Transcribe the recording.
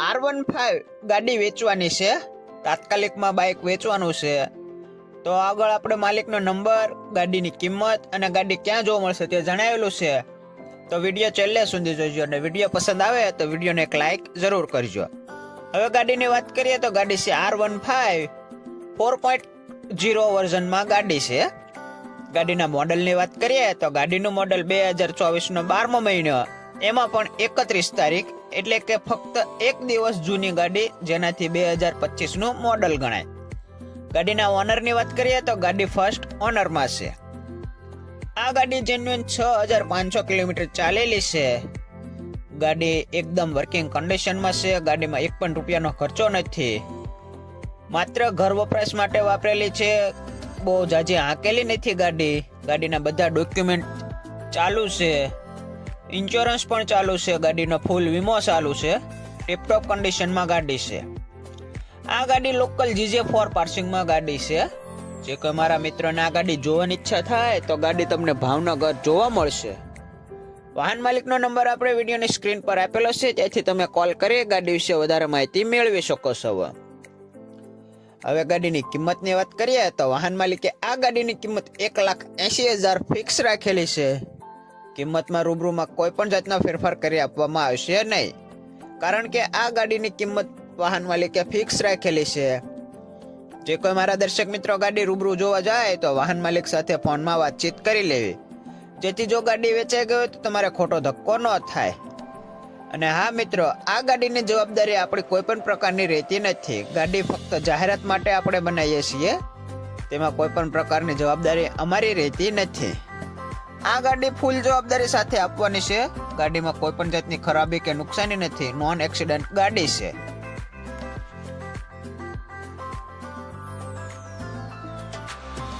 R15 ગાડી વેચવાની છે, તાત્કાલિકમાં બાઇક વેચવાનું છે. તો આગળ આપણે માલિકનો નંબર, ગાડીની કિંમત અને ગાડી ક્યાં જોવા મળશે તે જણાવેલું છે. તો વિડીયો છેલ્લે સુધી જોજો અને વિડીયો પસંદ આવે તો વિડીયોને એક લાઇક જરૂર કરજો. હવે ગાડીની વાત કરીએ તો ગાડી છે R15 4.0 વર્ઝનમાં ગાડી છે. ગાડીના મોડલની વાત કરીએ તો ગાડીનું મોડલ 2024નો 12મો મહિનો, એમાં પણ 31 તારીખ, એટલે કે ફક્ત એક દિવસ જૂની ગાડી, જેનાથી 2025નું મોડલ ગણાય. ગાડીના ઓનરની વાત કરીએ તો ગાડી ફર્સ્ટ ઓનરમાં છે. આ ગાડી જેન્યુઅન 6500 કિલોમીટર ચાલેલી છે. ગાડી એકદમ વર્કિંગ કન્ડિશનમાં છે. ગાડીમાં એક પણ રૂપિયાનો ખર્ચો નથી, માત્ર ઘર વપરાશ માટે વાપરેલી છે. બહુ જાજી હાંકેલી નથી ગાડી. ગાડીના બધા ડોક્યુમેન્ટ ચાલુ છે, ઇન્સ્યોરન્સ પણ ચાલુ છે, ગાડીનો ફૂલ વીમો ચાલુ છે. ટીપટોપ કન્ડિશનમાં ગાડી છે. આ ગાડી લોકલ GJ4 પાર્સિંગમાં ગાડી છે. જે કોઈ મારા મિત્રોને આ ગાડી જોવાની ઈચ્છા થાય તો ગાડી તમને ભાવનગર જોવા મળશે. વાહન માલિકનો નંબર આપણે વિડીયોની સ્ક્રીન પર આપેલો છે, તેથી તમે કોલ કરી ગાડી વિશે વધારે માહિતી મેળવી શકો છો. હવે ગાડીની કિંમતની વાત કરીએ તો વાહન માલિકે આ ગાડીની કિંમત 1,80,000 ફિક્સ રાખેલી છે. કિંમતમાં રૂબરૂમાં કોઈ પણ જાતનો ફેરફાર કરી આપવામાં આવશે નહીં, કારણ કે આ ગાડીની કિંમત વાહન માલિકે ફિક્સ રાખેલી છે. જે કોઈ મારા દર્શક મિત્રો ગાડી રૂબરૂ જોવા જાય તો વાહન માલિક સાથે ફોનમાં વાતચીત કરી લેવી, જેથી જો ગાડી વેચાઈ ગઈ હોય તો તમારે ખોટો ધક્કો ન થાય. અને હા મિત્રો, આ ગાડીની જવાબદારી આપણી કોઈ પણ પ્રકારની રહેતી નથી. ગાડી ફક્ત જાહેરાત માટે આપણે બનાવીએ છીએ, તેમાં કોઈ પણ પ્રકારની જવાબદારી અમારી રહેતી નથી. આ ગાડી ફૂલ જવાબદારી સાથે આપવાની છે. ગાડીમાં કોઈ પણ જાતની ખરાબી કે નુકસાની નથી, નોન એક્સિડન્ટ ગાડી છે.